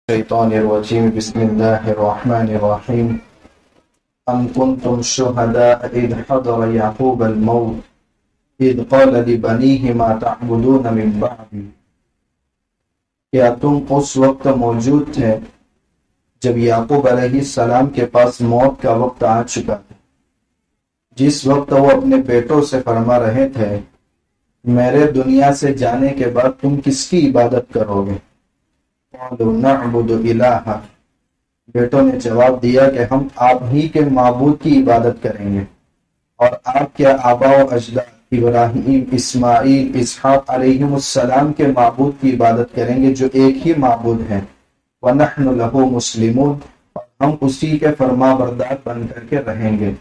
الشيطان الرجيم بسم الله الرحمن الرحيم أم كنتم شهداء إذ حضر يعقوب الموت إذ قال لبنيه ما تعبدون من بعدي کیا تم اس وقت موجود تھے جب یعقوب علیہ السلام کے پاس موت کا وقت آ چکا تھا، جس وقت وہ اپنے بیٹوں سے فرما رہے تھے میرے دنیا سے جانے کے بعد تم کس کی عبادت کرو گے؟ قالوا نعبد الہ، بیٹوں نے جواب دیا کہ ہم آپ ہی کے معبود کی عبادت کریں گے اور آپ کے آباء و اجداد ابراہیم، اسماعیل، اسحاق علیہم السلام کے معبود کی عبادت کریں گے جو ایک ہی معبود ہے، وَنَحْنُ لَهُ مُسْلِمُونَ، اور ہم اسی کے فرما بردار بن کر کے رہیں گے۔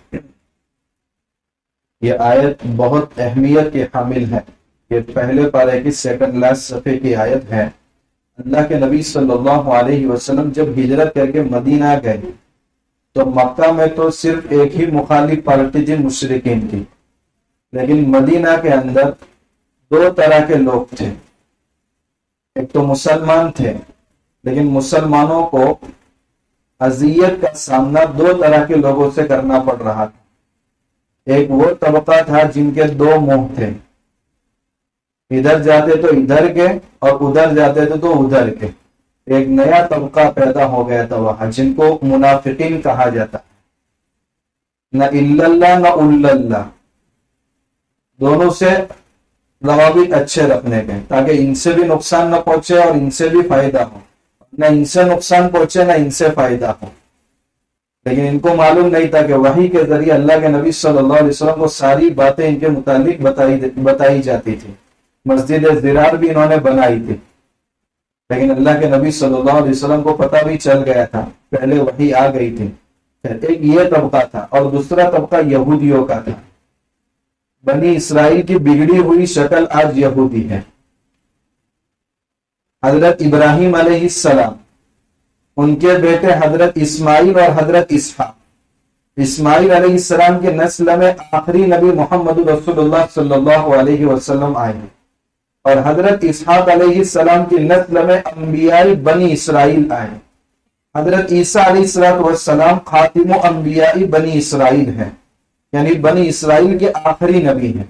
یہ آیت بہت اہمیت کے حامل ہے۔ یہ پہلے پارے کی سیکنڈ لاسٹ صفحے کی آیت ہے۔ اللہ کے نبی صلی اللہ علیہ وسلم جب ہجرت کر کے مدینہ گئے تو مکہ میں تو صرف ایک ہی مخالف پارٹی تھی، مشرکین تھی، لیکن مدینہ کے اندر دو طرح کے لوگ تھے۔ ایک تو مسلمان تھے، لیکن مسلمانوں کو اذیت کا سامنا دو طرح کے لوگوں سے کرنا پڑ رہا تھا۔ ایک وہ طبقہ تھا جن کے دو منہ تھے، ادھر جاتے تو ادھر کے اور ادھر جاتے تو ادھر کے۔ ایک نیا طبقہ پیدا ہو گیا تھا وہاں، جن کو منافقین کہا جاتا، نہ الا اللہ نہ الا اللہ، دونوں سے روابط اچھے رکھنے کے تاکہ ان سے بھی نقصان نہ پہنچے اور ان سے بھی فائدہ ہو، نہ ان سے نقصان پہنچے نہ ان سے فائدہ ہو۔ لیکن ان کو معلوم نہیں تھا کہ وحی کے ذریعے اللہ کے نبی صلی اللہ علیہ وسلم کو ساری باتیں ان کے متعلق بتائی جاتی تھی۔ مسجد زرار بھی انہوں نے بنائی تھی، لیکن اللہ کے نبی صلی اللہ علیہ وسلم کو پتہ بھی چل گیا تھا، پہلے وحی آ گئی تھی۔ ایک یہ طبقہ تھا اور دوسرا طبقہ یہودیوں کا تھا۔ بنی اسرائیل کی بگڑی ہوئی شکل آج یہودی ہے۔ حضرت ابراہیم علیہ السلام، ان کے بیٹے حضرت اسماعیل اور حضرت اسحاق، اسماعیل علیہ السلام کے نسل میں آخری نبی محمد رسول اللہ صلی اللہ علیہ وسلم آئے، اور حضرت اسحاق علیہ السلام کی نسل میں انبیاء بنی اسرائیل آئے۔ حضرت عیسیٰ علیہ السلام خاتم انبیاء بنی اسرائیل ہیں، یعنی بنی اسرائیل کے آخری نبی ہیں۔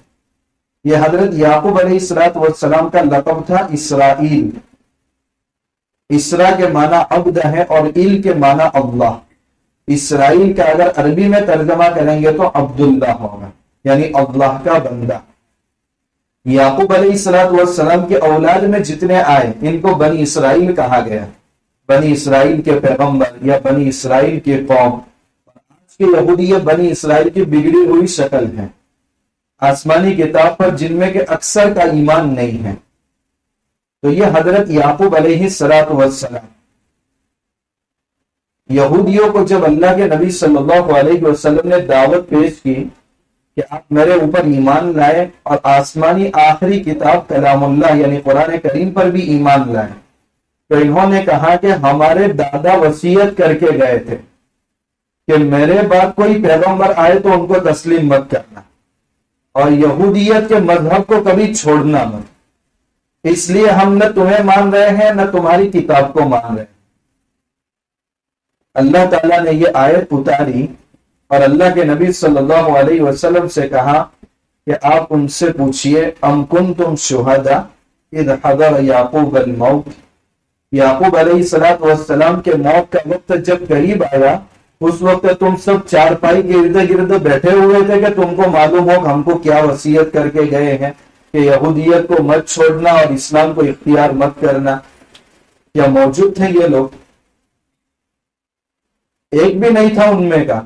یہ حضرت یعقوب علیہ السلام کا لقب تھا اسرائیل۔ اسرا کے معنی عبد ہے اور ایل کے معنی اللہ۔ اسرائیل کا اگر عربی میں ترجمہ کریں گے تو عبداللہ ہوگا، یعنی اللہ کا بندہ۔ یعقوب علیہ السلام کے اولاد میں جتنے آئے ان کو بنی اسرائیل کہا گیا، بنی اسرائیل کے پیغمبر یا بنی اسرائیل کی قوم۔ آج کی یہودیت بنی اسرائیل کی بگڑی ہوئی شکل ہے، آسمانی کتاب پر جن میں کہ اکثر کا ایمان نہیں ہے۔ تو یہ حضرت یعقوب علیہ السلام، یہودیوں کو جب اللہ کے نبی صلی اللہ علیہ وسلم نے دعوت پیش کی کہ آپ میرے اوپر ایمان لائے اور آسمانی آخری کتاب کلام اللہ یعنی قرآن کریم پر بھی ایمان لائے، تو انہوں نے کہا کہ ہمارے دادا وصیت کر کے گئے تھے کہ میرے بعد کوئی پیغمبر آئے تو ان کو تسلیم مت کرنا اور یہودیت کے مذہب کو کبھی چھوڑنا مت، اس لیے ہم نہ تمہیں مان رہے ہیں نہ تمہاری کتاب کو مان رہے ہیں۔ اللہ تعالیٰ نے یہ آیت اتاری اور اللہ کے نبی صلی اللہ علیہ وسلم سے کہا کہ آپ ان سے پوچھئے ام کنتم شہداء اذ حضر یعقوب الموت، یعقوب علیہ السلام کے موت کا وقت جب قریب آیا اس وقت تم سب چارپائی کے ارد گرد بیٹھے ہوئے تھے کہ تم کو معلوم ہو کہ ہم کو کیا وصیت کر کے گئے ہیں کہ یہودیت کو مت چھوڑنا اور اسلام کو اختیار مت کرنا؟ کیا موجود تھے یہ لوگ؟ ایک بھی نہیں تھا ان میں کا۔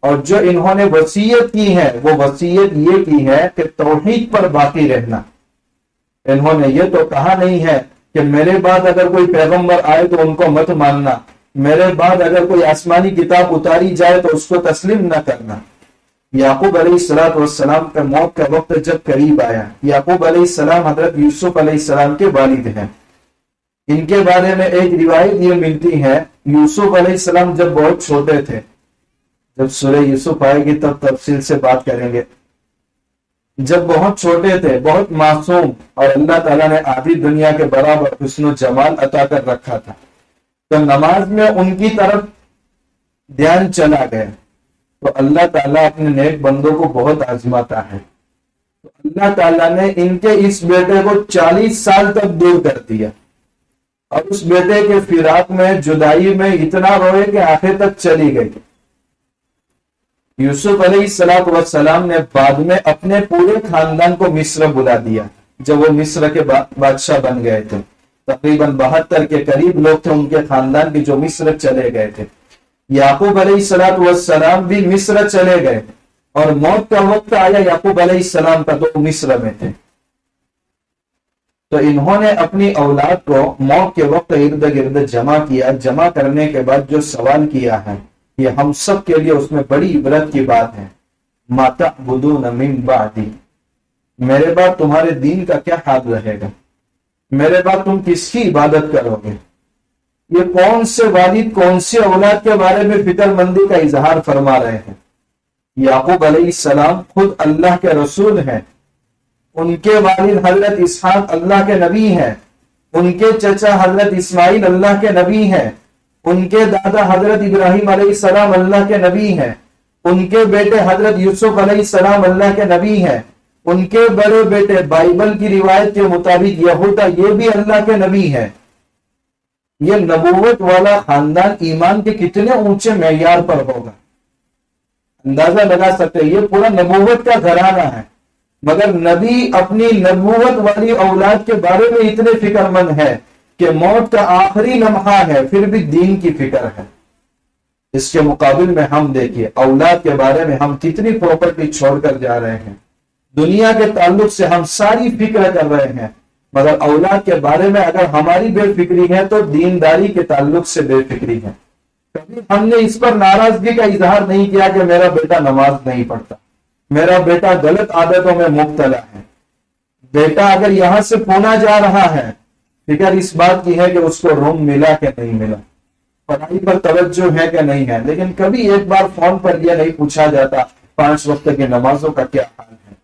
اور جو انہوں نے وصیت کی ہے وہ وصیت یہ کی ہے کہ توحید پر باقی رہنا۔ انہوں نے یہ تو کہا نہیں ہے کہ میرے بعد اگر کوئی پیغمبر آئے تو ان کو مت ماننا، میرے بعد اگر کوئی آسمانی کتاب اتاری جائے تو اس کو تسلیم نہ کرنا۔ یعقوب علیہ السلام کا موت کا وقت جب قریب آیا، یعقوب علیہ السلام حضرت یوسف علیہ السلام کے والد ہیں۔ ان کے بارے میں ایک روایت یہ ملتی ہے، یوسف علیہ السلام جب بہت چھوٹے تھے، جب سورہ یوسف آئے گی تب تفصیل سے بات کریں گے، جب بہت چھوٹے تھے، بہت معصوم، اور اللہ تعالیٰ نے آدھی دنیا کے برابر حسن و جمال عطا کر رکھا تھا، تو نماز میں ان کی طرف دھیان چلا گیا تو اللہ تعالیٰ اپنے نیک بندوں کو بہت آزماتا ہے. تو اللہ تعالیٰ نے ان کے اس بیٹے کو 40 سال تک دور کر دیا اور اس بیٹے کے فراق میں جدائی میں اتنا روئے کہ آخر تک چلی گئی. یوسف علیہ السلام نے بعد میں اپنے پورے خاندان کو مصر بلا دیا جب وہ مصر کے بادشاہ بن گئے تھے. تقریباً 72 کے قریب لوگ تھے ان کے خاندان کے جو مصر چلے گئے تھے. یعقوب علیہ السلام بھی مصر چلے گئے اور موت کا وقت آیا یعقوب علیہ السلام کا تو مصر میں تھے. تو انہوں نے اپنی اولاد کو موت کے وقت ارد گرد جمع کیا. جمع کرنے کے بعد جو سوال کیا ہے یہ ہم سب کے لیے اس میں بڑی عبرت کی بات ہے. ما تعبدون من بعدی، میرے بعد تمہارے دین کا کیا حال رہے گا، میرے بعد تم کس کی عبادت کرو گے. یہ کون سے والد کون سی اولاد کے بارے میں فکر مندی کا اظہار فرما رہے ہیں. یعقوب علیہ السلام خود اللہ کے رسول ہیں، ان کے والد حضرت اسحاق اللہ کے نبی ہیں، ان کے چچا حضرت اسماعیل اللہ کے نبی ہیں، ان کے دادا حضرت ابراہیم علیہ السلام اللہ کے نبی ہیں، ان کے بیٹے حضرت یوسف علیہ السلام اللہ کے نبی ہیں، ان کے بڑے بیٹے بائبل کی روایت کے مطابق یہودا یہ بھی اللہ کے نبی ہیں. یہ نبوت والا خاندان ایمان کے کتنے اونچے معیار پر ہوگا اندازہ لگا سکتے. یہ پورا نبوت کا گھرانہ ہے مگر نبی اپنی نبوت والی اولاد کے بارے میں اتنے فکر مند ہے کہ موت کا آخری لمحہ ہے پھر بھی دین کی فکر ہے. اس کے مقابل میں ہم دیکھیے اولاد کے بارے میں ہم کتنی پراپرٹی چھوڑ کر جا رہے ہیں. دنیا کے تعلق سے ہم ساری فکر کر رہے ہیں مگر اولاد کے بارے میں اگر ہماری بے فکری ہے تو دینداری کے تعلق سے بے فکری ہے. کبھی ہم نے اس پر ناراضگی کا اظہار نہیں کیا کہ میرا بیٹا نماز نہیں پڑھتا، میرا بیٹا غلط عادتوں میں مبتلا ہے. بیٹا اگر یہاں سے پونا جا رہا ہے فکر اس بات کی ہے کہ اس کو روم ملا کہ نہیں ملا، پڑھائی پر توجہ ہے کہ نہیں ہے. لیکن کبھی ایک بار فون پر یہ نہیں پوچھا جاتا 5 وقت کی نمازوں کا کیا حال ہے،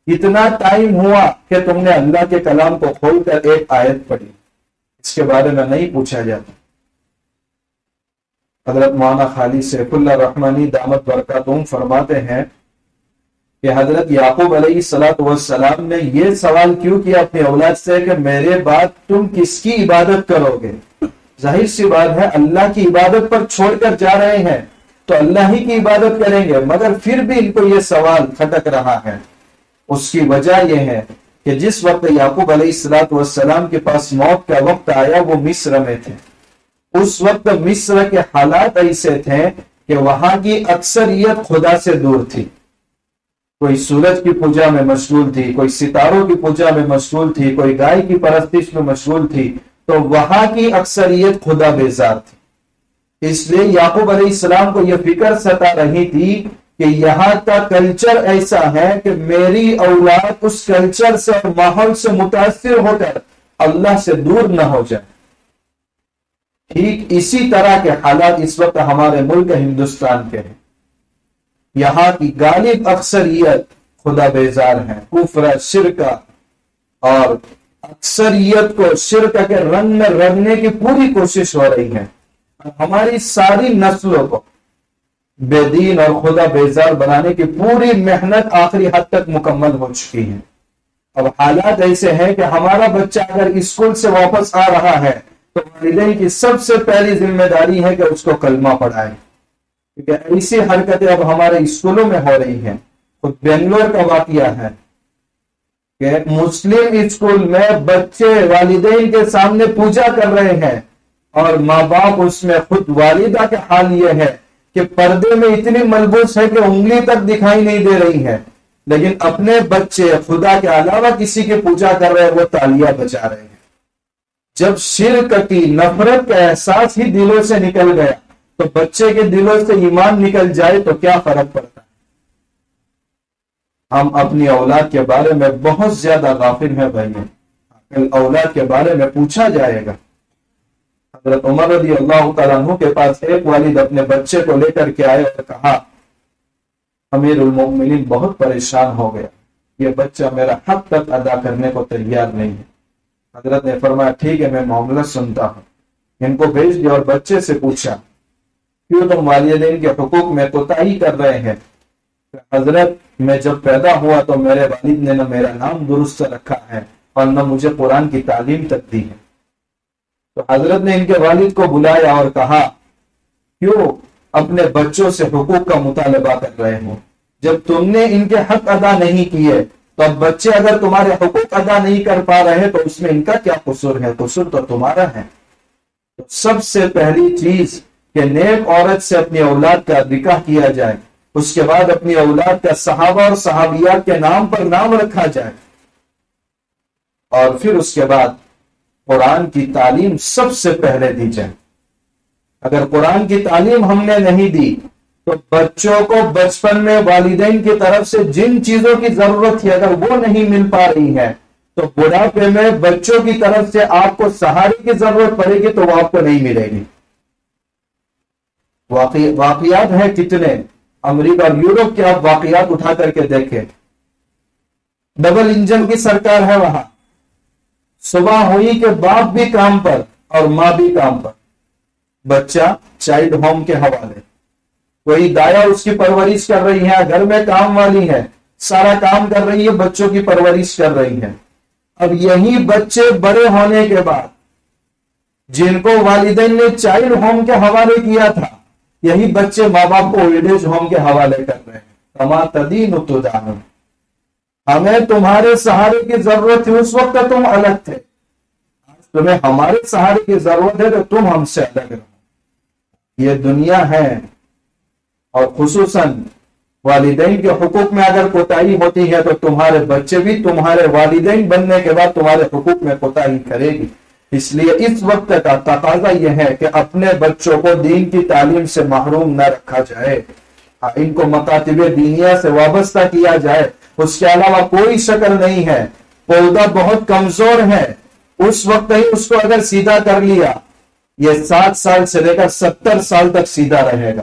اتنا ٹائم ہوا کہ تم نے اللہ کے کلام کو کھول کر ایک آیت پڑھی، اس کے بارے میں نہیں پوچھا جاتا. حضرت مولانا خالی سیف اللہ رحمانی دامت برکاتہم فرماتے ہیں کہ حضرت یعقوب علیہ السلام نے یہ سوال کیوں کیا اپنی اولاد سے کہ میرے بعد تم کس کی عبادت کرو گے. ظاہر سی بات ہے اللہ کی عبادت پر چھوڑ کر جا رہے ہیں تو اللہ ہی کی عبادت کریں گے مگر پھر بھی ان کو یہ سوال کھٹک رہا ہے. اس کی وجہ یہ ہے کہ جس وقت یعقوب علیہ السلام کے پاس موت کا وقت آیا وہ مصر میں تھے. اس وقت مصر کے حالات ایسے تھے کہ وہاں کی اکثریت خدا سے دور تھی. کوئی سورج کی پوجا میں مشغول تھی، کوئی ستاروں کی پوجا میں مشغول تھی، کوئی گائے کی پرستش میں مشغول تھی. تو وہاں کی اکثریت خدا بیزار تھی. اس لیے یعقوب علیہ السلام کو یہ فکر ستا رہی تھی کہ یہاں کا کلچر ایسا ہے کہ میری اولاد اس کلچر سے اور ماحول سے متاثر ہو کر اللہ سے دور نہ ہو جائے. ٹھیک اسی طرح کے حالات اس وقت ہمارے ملک ہندوستان کے ہیں. یہاں کی غالب اکثریت خدا بیزار ہیں، کفر شرک اور اکثریت کو شرک کے رنگ میں رنگنے کی پوری کوشش ہو رہی ہے. ہماری ساری نسلوں کو بے دین اور خدا بیزار بنانے کی پوری محنت آخری حد تک مکمل ہو چکی ہے. اب حالات ایسے ہیں کہ ہمارا بچہ اگر اسکول سے واپس آ رہا ہے تو والدین کی سب سے پہلی ذمہ داری ہے کہ اس کو کلمہ پڑھائے، کیونکہ ایسی حرکتیں اب ہمارے اسکولوں میں ہو رہی ہیں. خود بنگلور کا واقعہ ہے کہ مسلم اسکول میں بچے والدین کے سامنے پوجا کر رہے ہیں اور ماں باپ اس میں خود والدہ کا حال یہ ہے کہ پردے میں اتنی ملبوس ہے کہ انگلی تک دکھائی نہیں دے رہی ہے، لیکن اپنے بچے خدا کے علاوہ کسی کی پوجا کر رہے ہیں، وہ تالیاں بجا رہے ہیں. جب شرک کی نفرت کا احساس ہی دلوں سے نکل گیا تو بچے کے دلوں سے ایمان نکل جائے تو کیا فرق پڑتا ہے. ہم اپنی اولاد کے بارے میں بہت زیادہ غافل ہیں بھائی. اولاد کے بارے میں پوچھا جائے گا. حضرت عمر رضی اللہ تعالیٰ عنہ کے پاس ایک والد اپنے بچے کو لے کر کے آئے اور کہا امیر المومنین بہت پریشان ہو گیا، یہ بچہ میرا حق تک ادا کرنے کو تیار نہیں ہے. حضرت نے فرمایا ٹھیک ہے میں معاملہ سنتا ہوں. ان کو بھیج دیا اور بچے سے پوچھا کیوں تم والدین کے حقوق میں کوتاہی کر رہے ہیں؟ حضرت میں جب پیدا ہوا تو میرے والد نے نہ میرا نام درست سے رکھا ہے اور نہ مجھے قرآن کی تعلیم تک دی ہے۔ تو حضرت نے ان کے والد کو بلایا اور کہا کیوں اپنے بچوں سے حقوق کا مطالبہ کر رہے ہو؟ جب تم نے ان کے حق ادا نہیں کیے تو اب بچے اگر تمہارے حقوق ادا نہیں کر پا رہے تو اس میں ان کا کیا قصور ہے؟ قصور تو تمہارا ہے۔ تو سب سے پہلی چیز کہ نیک عورت سے اپنی اولاد کا نکاح کیا جائے، اس کے بعد اپنی اولاد کا صحابہ اور صحابیات کے نام پر نام رکھا جائے، اور پھر اس کے بعد قرآن کی تعلیم سب سے پہلے دی جائے۔ اگر قرآن کی تعلیم ہم نے نہیں دی تو بچوں کو بچپن میں والدین کی طرف سے جن چیزوں کی ضرورت تھی اگر وہ نہیں مل پا رہی ہے تو بڑھاپے میں بچوں کی طرف سے آپ کو سہارے کی ضرورت پڑے گی تو وہ آپ کو نہیں ملے گی۔ واقعات ہیں کتنے، امریکہ اور یورپ کے آپ واقعات اٹھا کر کے دیکھیں، ڈبل انجن کی سرکار ہے وہاں، صبح ہوئی کہ باپ بھی کام پر اور ماں بھی کام پر، بچہ چائلڈ ہوم کے حوالے، کوئی دایا اس کی پرورش کر رہی ہے، گھر میں کام والی ہے، سارا کام کر رہی ہے، بچوں کی پرورش کر رہی ہے۔ اب یہی بچے بڑے ہونے کے بعد جن کو والدین نے چائلڈ ہوم کے حوالے کیا تھا، یہی بچے ماں باپ کو اولڈ ایج ہوم کے حوالے کر رہے ہیں۔ کما تدین تدان، ہمیں تمہارے سہارے کی ضرورت ہے، اس وقت تم الگ تھے، تمہیں ہمارے سہارے کی ضرورت ہے تو تم ہم سے الگ رہو۔ یہ دنیا ہے، اور خصوصاً والدین کے حقوق میں اگر کوتاہی ہوتی ہے تو تمہارے بچے بھی تمہارے والدین بننے کے بعد تمہارے حقوق میں کوتاہی کرے گی۔ اس لیے اس وقت کا تقاضا یہ ہے کہ اپنے بچوں کو دین کی تعلیم سے محروم نہ رکھا جائے، ان کو مکاتب دینیہ سے وابستہ کیا جائے، اس کے علاوہ کوئی شکل نہیں ہے۔ پودا بہت کمزور ہے، اس وقت ہی اس کو اگر سیدھا کر لیا یہ 7 سال سے لے کر 70 سال تک سیدھا رہے گا،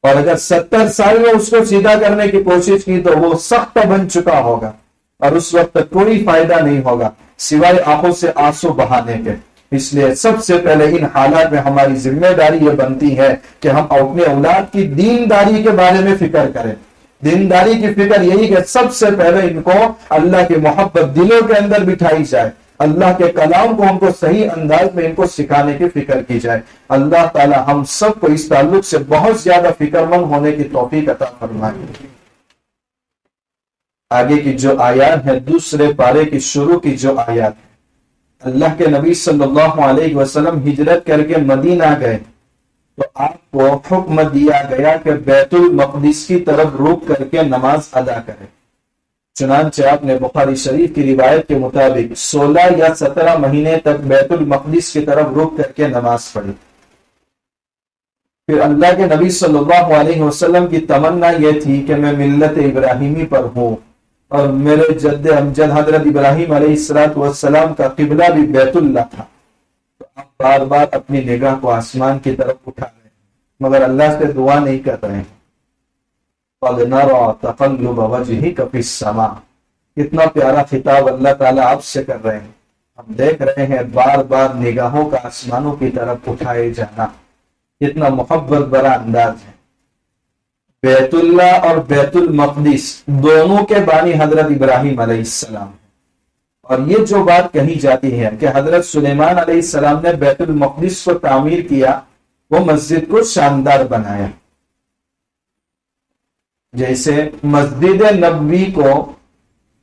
اور اگر 70 سال میں اس کو سیدھا کرنے کی کوشش کی تو وہ سخت بن چکا ہوگا، اور اس وقت کوئی فائدہ نہیں ہوگا سوائے آنکھوں سے آنسو بہانے کے۔ اس لیے سب سے پہلے ان حالات میں ہماری ذمہ داری یہ بنتی ہے کہ ہم اپنے اولاد کی دینداری کے بارے میں فکر کریں۔ دینداری کی فکر یہی کہ سب سے پہلے ان کو اللہ کی محبت دلوں کے اندر بٹھائی جائے، اللہ کے کلام کو ہم کو صحیح انداز میں ان کو سکھانے کی فکر کی جائے۔ اللہ تعالی ہم سب کو اس تعلق سے بہت زیادہ فکر مند ہونے کی توفیق عطا فرمائے۔ آگے کی جو آیات ہے، دوسرے پارے کی شروع کی جو آیات ہے، اللہ کے نبی صلی اللہ علیہ وسلم ہجرت کر کے مدینہ گئے تو آپ کو حکم دیا گیا کہ بیت المقدس کی طرف رخ کر کے نماز ادا کریں۔ چنانچہ آپ نے بخاری شریف کی روایت کے مطابق 16 یا 17 مہینے تک بیت المقدس کی طرف رخ کر کے نماز پڑھی۔ پھر اللہ کے نبی صلی اللہ علیہ وسلم کی تمنا یہ تھی کہ میں ملت ابراہیمی پر ہوں، اور میرے جد امجد حضرت ابراہیم علیہ السلام کا قبلہ بھی بیت اللہ تھا۔ تو آپ بار بار اپنی نگاہ کو آسمان کی طرف اٹھا رہے ہیں، مگر اللہ سے دعا نہیں کر رہے ہیں۔ قَدْ نَرَى تَقَلُّبَ وَجْهِكَ فِي السَّمَاءِ، کتنا پیارا خطاب اللہ تعالیٰ آپ سے کر رہے ہیں۔ ہم دیکھ رہے ہیں بار بار نگاہوں کا آسمانوں کی طرف اٹھائے جانا، کتنا محبت بڑا انداز ہے۔ بیت اللہ اور بیت المقدس دونوں کے بانی حضرت ابراہیم علیہ السلام، اور یہ جو بات کہی جاتی ہے کہ حضرت سلیمان علیہ السلام نے بیت المقدس کو تعمیر کیا، وہ مسجد کو شاندار بنایا۔ جیسے مسجد نبوی کو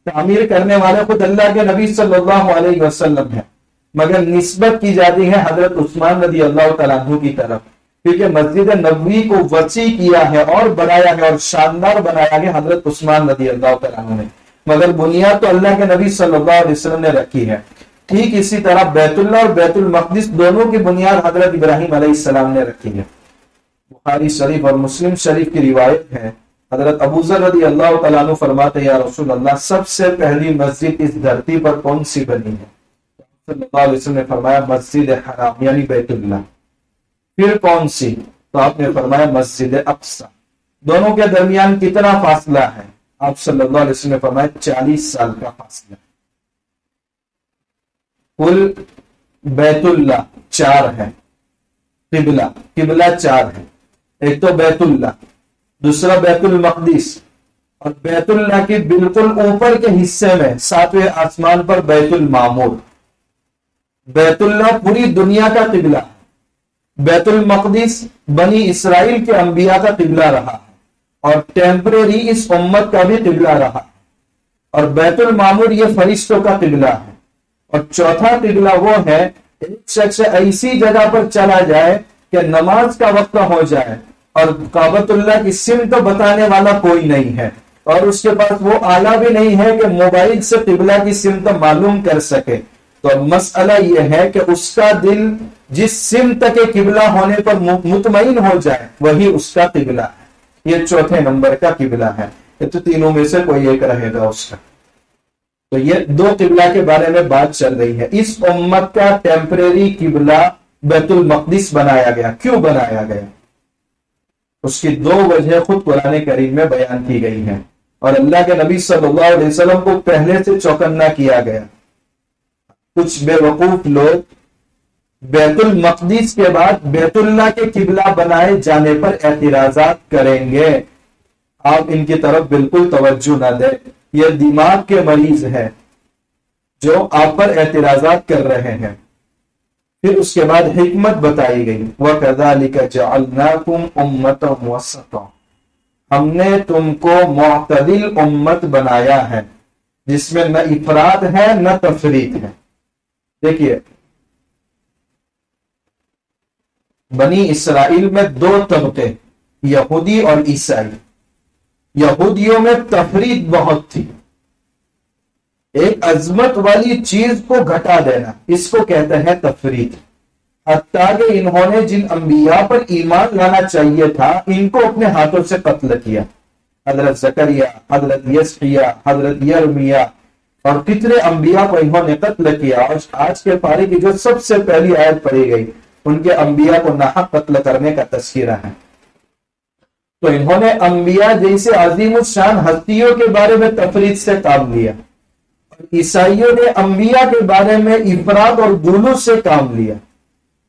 تعمیر کرنے والے خود اللہ کے نبی صلی اللہ علیہ وسلم ہیں، مگر نسبت کی جاتی ہے حضرت عثمان رضی اللہ تعالیٰ عنہ کی طرف، کیونکہ مسجد نبوی کو وسیع کیا ہے اور بڑھایا ہے اور شاندار بنایا ہے حضرت عثمان رضی اللہ تعالیٰ عنہ نے، مگر بنیاد تو اللہ کے نبی صلی اللہ علیہ وسلم نے رکھی ہے۔ ٹھیک اسی طرح بیت اللہ اور بیت المقدس دونوں کی بنیاد حضرت ابراہیم علیہ السلام نے رکھی ہے۔ بخاری شریف اور مسلم شریف کی روایت ہے، حضرت ابو ذر رضی اللہ تعالیٰ عنہ فرماتے ہیں، یا رسول اللہ، سب سے پہلی مسجد اس دھرتی پر کون سی بنی ہے؟ صلی اللہ علیہ وسلم نے فرمایا مسجد حرام یعنی بیت اللہ۔ پھر کون سی؟ تو آپ نے فرمایا مسجد اقصی۔ دونوں کے درمیان کتنا فاصلہ ہے؟ آپ صلی اللہ علیہ وسلم نے فرمایا 40 سال کا فاصلہ۔ کل بیت اللہ 4 ہے، قبلہ 4 ہے، ایک تو بیت اللہ، دوسرا بیت المقدس، اور بیت اللہ کے بالکل اوپر کے حصے میں 7ویں آسمان پر بیت المعمور۔ بیت اللہ پوری دنیا کا قبلہ ہے، بیت المقدس بنی اسرائیل کے انبیاء کا قبلہ رہا ہے اور ٹیمپریری اس امت کا بھی قبلہ رہا ہے، اور بیت المعمور یہ فرشتوں کا قبلہ ہے۔ اور چوتھا قبلہ وہ ہے ایک شخص ایسی جگہ پر چلا جائے کہ نماز کا وقت ہو جائے اور کعبۃ اللہ کی سمت بتانے والا کوئی نہیں ہے، اور اس کے پاس وہ آلہ بھی نہیں ہے کہ موبائل سے قبلہ کی سمت معلوم کر سکے، تو مسئلہ یہ ہے کہ اس کا دل جس سمت کے قبلہ ہونے پر مطمئن ہو جائے وہی اس کا قبلہ ہے۔ یہ چوتھے نمبر کا قبلہ ہے، یہ تو تینوں میں سے کوئی ایک رہے گا اس کا۔ تو یہ 2 قبلہ کے بارے میں بات چل رہی ہے۔ اس امت کا ٹیمپریری قبلہ بیت المقدس بنایا گیا۔ کیوں بنایا گیا؟ اس کی 2 وجہ خود قرآن کریم میں بیان کی گئی ہیں، اور اللہ کے نبی صلی اللہ علیہ وسلم کو پہلے سے چوکنا کیا گیا۔ کچھ بے وقوف لوگ بیت المقدس کے بعد بیت اللہ کے قبلہ بنائے جانے پر اعتراضات کریں گے، آپ ان کی طرف بالکل توجہ نہ دیں، یہ دماغ کے مریض ہے جو آپ پر اعتراضات کر رہے ہیں۔ پھر اس کے بعد حکمت بتائی گئی، وَكَذَلِكَ جَعَلْنَاكُمْ أُمَّةً وَسَطًا، ہم نے تم کو معتدل امت بنایا ہے جس میں نہ افراط ہے نہ تفریط ہے۔ دیکھیے بنی اسرائیل میں 2 طبقے، یہودی اور عیسائی۔ یہودیوں میں تفریط بہت تھی، ایک عظمت والی چیز کو گھٹا دینا، اس کو کہتے ہیں تفریط۔ حتیٰ کہ انہوں نے جن انبیاء پر ایمان لانا چاہیے تھا ان کو اپنے ہاتھوں سے قتل کیا، حضرت زکریا، حضرت یسعیا، حضرت یرمیا، اور کتنے انبیاء کو انہوں نے قتل کیا۔ اور آج کے پارے کی جو سب سے پہلی آیت پڑھی گئی ان کے انبیاء کو ناحق قتل کرنے کا تذکرہ ہے۔ تو انہوں نے انبیاء جیسے عظیم الشان ہستیوں کے بارے میں تفریط سے کام لیا، اور عیسائیوں نے انبیاء کے بارے میں افراط اور غلو سے کام لیا۔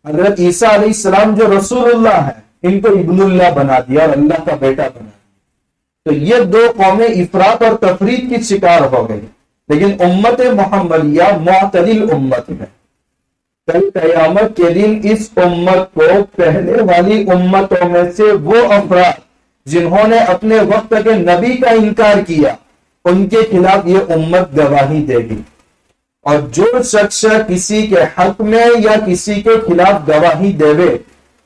حضرت عیسیٰ علیہ السلام جو رسول اللہ ہے ان کو ابن اللہ بنا دیا اور اللہ کا بیٹا بنا دیا۔ تو یہ 2 قومیں افراط اور تفریط کی شکار ہو گئی، لیکن امت محمدیہ معتدل امت ہے۔ کل قیامت کے دن اس امت کو پہلے والی امتوں میں سے وہ افراد جنہوں نے اپنے وقت کے نبی کا انکار کیا ان کے خلاف یہ امت گواہی دے گی، اور جو شخص کسی کے حق میں یا کسی کے خلاف گواہی دے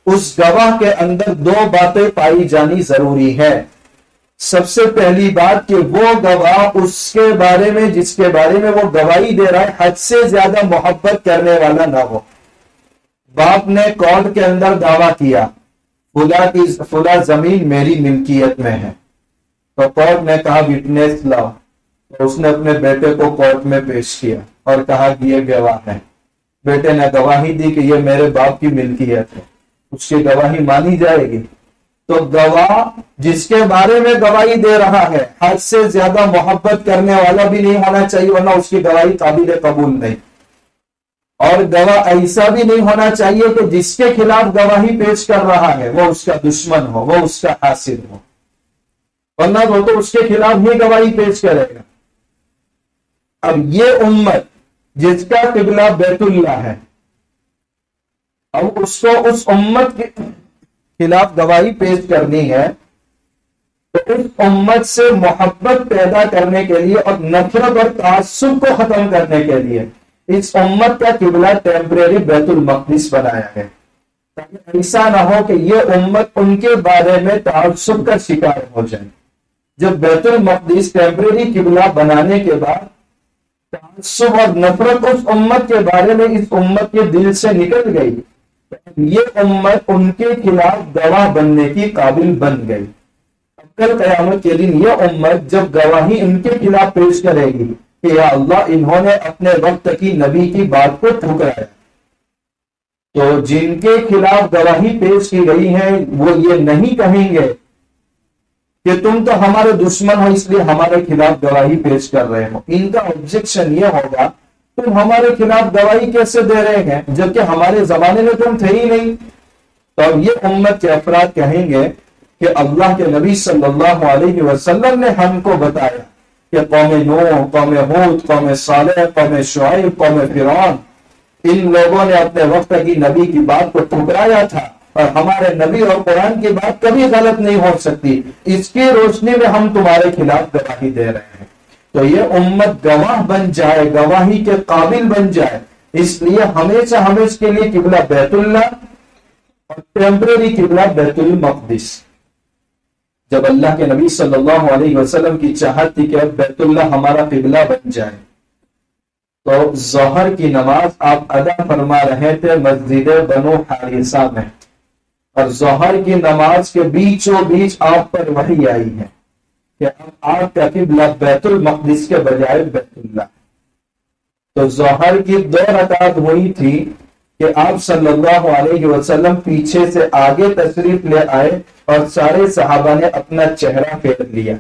اس گواہ کے اندر 2 باتیں پائی جانی ضروری ہے۔ سب سے پہلی بات کہ وہ گواہ اس کے بارے میں جس کے بارے میں وہ گواہی دے رہا ہے حد سے زیادہ محبت کرنے والا نہ ہو۔ باپ نے کورٹ کے اندر دعویٰ کیا فلاں زمین میری ملکیت میں ہے، تو کورٹ نے کہا وٹنس لاؤ، اس نے اپنے بیٹے کو کورٹ میں پیش کیا اور کہا کہ یہ گواہ ہے۔ بیٹے نے گواہی دی کہ یہ میرے باپ کی ملکیت ہے، اس کی گواہی مانی جائے گی۔ تو گواہ جس کے بارے میں گواہی دے رہا ہے حد سے زیادہ محبت کرنے والا بھی نہیں ہونا چاہیے، ورنہ اس کی گواہی قابل قبول نہیں۔ اور گواہ ایسا بھی نہیں ہونا چاہیے کہ جس کے خلاف گواہی پیش کر رہا ہے وہ اس کا دشمن ہو، وہ اس کا حاسد ہو، ورنہ وہ تو اس کے خلاف ہی گواہی پیش کرے گا۔ اب یہ امت جس کا قبلہ بیت اللہ ہے، اب اس کو اس امت کے خلاف گواہی پیش کرنی ہے، تو اس امت سے محبت پیدا کرنے کے لیے اور نفرت اور تعصب کو ختم کرنے کے لیے اس امت کا قبلہ ٹیمپریری بیت المقدس بنایا ہے، تاکہ ایسا نہ ہو کہ یہ امت ان کے بارے میں تعصب کا شکار ہو جائے۔ جب بیت المقدس ٹیمپریری قبلہ بنانے کے بعد تعصب اور نفرت اس امت کے بارے میں اس امت کے دل سے نکل گئی، یہ امت ان کے خلاف گواہ بننے کی قابل بن گئی۔ کل قیامت کے دن یہ امت جب گواہی ان کے خلاف پیش کرے گی کہ یا اللہ انہوں نے اپنے وقت کی نبی کی بات کو ٹھکرایا، تو جن کے خلاف گواہی پیش کی گئی ہے وہ یہ نہیں کہیں گے کہ تم تو ہمارے دشمن ہو اس لیے ہمارے خلاف گواہی پیش کر رہے ہو۔ ان کا آبجیکشن یہ ہوگا تم ہمارے خلاف گواہی کیسے دے رہے ہیں جبکہ ہمارے زمانے میں تم تھے ہی نہیں؟ تو اب یہ امت کے افراد کہیں گے کہ اللہ کے نبی صلی اللہ علیہ وسلم نے ہم کو بتایا کہ قوم نوح، قوم ہود، قوم صالح، قوم شعیب، قوم فرعون، ان لوگوں نے اپنے وقت کی نبی کی بات کو ٹھکرایا تھا، اور ہمارے نبی اور قرآن کی بات کبھی غلط نہیں ہو سکتی، اس کی روشنی میں ہم تمہارے خلاف گواہی دے رہے ہیں۔ تو یہ امت گواہ بن جائے، گواہی کے قابل بن جائے، اس لیے ہمیشہ ہمیشہ کے لیے قبلہ بیت اللہ اور ٹیمپرری قبلہ بیت المقدس۔ جب اللہ کے نبی صلی اللہ علیہ وسلم کی چاہت تھی کہ اب بیت اللہ ہمارا قبلہ بن جائے، تو ظہر کی نماز آپ ادا فرما رہے تھے مسجد بنو حارثہ میں، اور ظہر کی نماز کے بیچوں بیچ آپ پر وحی آئی ہے کہ اب آپ کا قبلہ بیت المقدس کے بجائے بیت اللہ۔ تو ظہر کی 2 رکعت ہوئی تھی کہ آپ صلی اللہ علیہ وسلم پیچھے سے آگے تشریف لے آئے اور سارے صحابہ نے اپنا چہرہ پھیر لیا۔